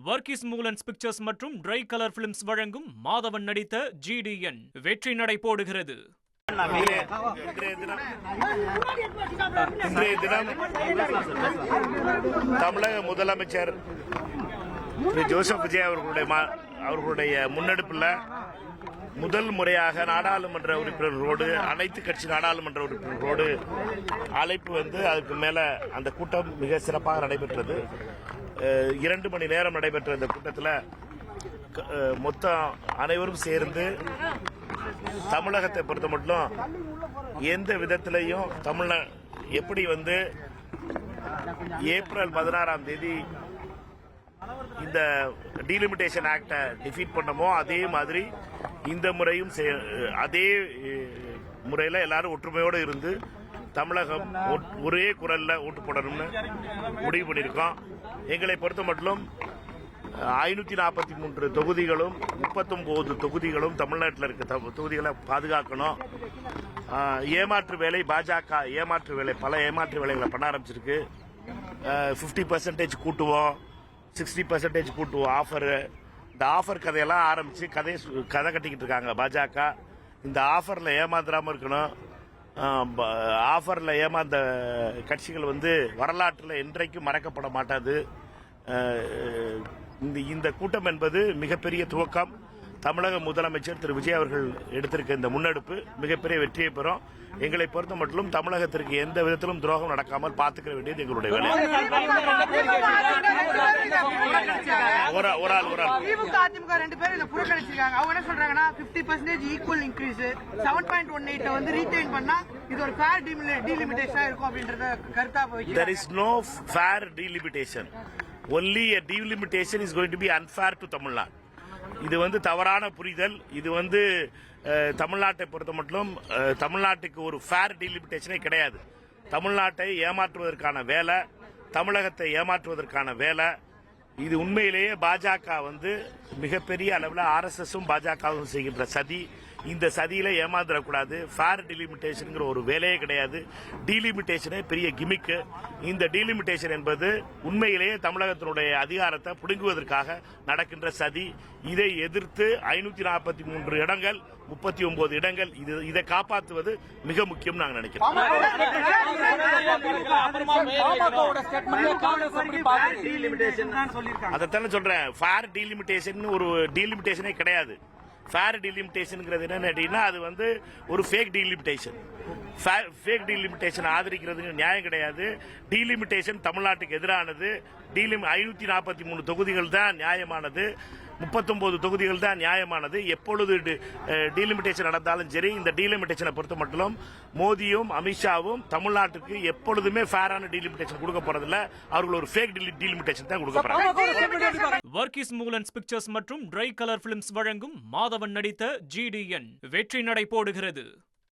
Varghese மூலன்ஸ் pictures மற்றும் try colour films வழங்கும் மாதவன் நடித்த GDN வெற்றி நடை போடுகிறது. இன்றைய தினம் தமிழக முதலமைச்சர் ஜோசப் விஜய் அவர்களுடைய முன்னெடுப்பில் முதல் முறையாக நாடாளுமன்ற உறுப்பினர்களோடு அனைத்து கட்சி நாடாளுமன்ற உறுப்பினர்களோடு அழைப்பு வந்து அதுக்கு மேல அந்த கூட்டம் மிக சிறப்பாக நடைபெற்றது. 2 மணி நேரம் நடைபெற்ற இந்த கூட்டத்தில் மொத்தம் அனைவரும் சேர்ந்து தமிழகத்தை பொறுத்த மட்டும் எந்த விதத்திலையும் எப்படி வந்து ஏப்ரல் 16ஆம் தேதி இந்த டீலிமிட்டேஷன் ஆக்டை டிஃபீட் பண்ணமோ அதே மாதிரி இந்த முறையும் அதே முறையில் எல்லாரும் ஒற்றுமையோடு இருந்து தமிழகம் ஒரே குரல்ல ஓட்டு போடணும்னு முடிவு பண்ணியிருக்கோம். எங்களை பொறுத்த மட்டும் 543 தொகுதிகளும் 39 தொகுதிகளும் தமிழ்நாட்டில் இருக்க தொகுதிகளை பாதுகாக்கணும். ஏமாற்று வேலை பாஜக ஏமாற்று வேலை பல ஏமாற்று வேலைகளை பண்ண ஆரம்பிச்சிருக்கு. 50% கூட்டுவோம், 60% கூட்டுவோம் ஆஃபரு. இந்த ஆஃபர் கதையெல்லாம் ஆரம்பிச்சு கதை கட்டிக்கிட்டு இருக்காங்க பாஜக. இந்த ஆஃபரில் ஏமாந்துடாமல் இருக்கணும். ஆஃபரில் ஏமாந்த கட்சிகள் வந்து வரலாற்றில் என்றைக்கும் மறக்கப்பட மாட்டாது. இந்த கூட்டம் என்பது மிகப்பெரிய துவக்கம். தமிழக முதலமைச்சர் திரு விஜய் அவர்கள் எடுத்திருக்க இந்த முன்னெடுப்பு மிகப்பெரிய வெற்றியை பெறும். எங்களை பொறுத்த மட்டும் தமிழகத்திற்கு எந்த விதத்திலும் துரோகம் நடக்காமல் பார்த்துக்க வேண்டியது எங்களுடைய வேலை. ஒரு ஆள் திமுக அதிமுக 2 பேரும் புறக்கணிச்சிருக்காங்க. அவங்க என்ன சொல்றாங்கன்னா 50% ஈக்குவல் இன்க்ரீஸ் 7.18 வந்து ரீடைன் பண்ணா இது ஒரு ஃபேர் டீலிமிட்டேஷனா இருக்கும் அப்படின்றத கருத்தா போய் there is no fair delimitation. Only a delimitation is going to be unfair to Tamil Nadu. இது வந்து தவறான புரிதல். இது வந்து தமிழ்நாட்டை பொறுத்த மட்டும் தமிழ்நாட்டுக்கு ஒரு ஃபேர் டீலிமிட்டேஷனே கிடையாது. தமிழ்நாட்டை ஏமாற்றுவதற்கான வேலை, தமிழகத்தை ஏமாற்றுவதற்கான வேலை. இது உண்மையிலேயே பாஜக வந்து மிகப்பெரிய அளவில் RSSம் பாஜகவும் செய்கின்ற சதி. இந்த சதியில ஏமாந்துடக்கூடாது. ஃபேர் டீலிமிட்டேஷன் ஒரு வேலையே கிடையாது. டீலிமிட்டேஷனே பெரிய கிமிக்கு. இந்த டீலிமிட்டேஷன் என்பது உண்மையிலேயே தமிழகத்தினுடைய அதிகாரத்தை புடுங்குவதற்காக நடக்கின்ற சதி. இதை எதிர்த்து 543 இடங்கள் 39 இடங்கள் இதை காப்பாற்றுவது மிக முக்கியம் நாங்கள் நினைக்கிறோம். அதைத்தானே சொல்றேன். ஃபேர் டீலிமிட்டேஷன் ஒரு டீலிமிட்டேஷனே கிடையாது. ஃபேர் டீலிமிட்டேஷன் என்ன, அது வந்து ஒரு ஃபேக் டீலிமிட்டேஷன். ஃபேக் டீலிமிட்டேஷன் ஆதரிக்கிறது நியாயம் கிடையாது. டீலிமிட்டேஷன் தமிழ்நாட்டுக்கு எதிரானது. 543 தொகுதிகள் தான் நியாயமானது, 39 தொகுதிகள் தான் நியாயமானது. எப்பொழுது டீலிமிட்டேஷன் நடந்தாலும் சரி, இந்த டீலிமிட்டேஷனை பொறுத்த மட்டும் மோடியும் அமித்ஷாவும் தமிழ்நாட்டுக்கு எப்பொழுதுமே ஃபேரான டீலிமிட்டேஷன் கொடுக்க போறதில்ல. அவர்கள் ஒரு ஃபேக் டீலிமிட்டேஷன் தான் கொடுக்க போறாங்க. வர்கீஸ் மூலன்ஸ் பிக்சர்ஸ் மற்றும் ட்ரை கலர் பிலிம்ஸ் வழங்கும் மாதவன் நடித்த GDN வெற்றி நடை போடுகிறது.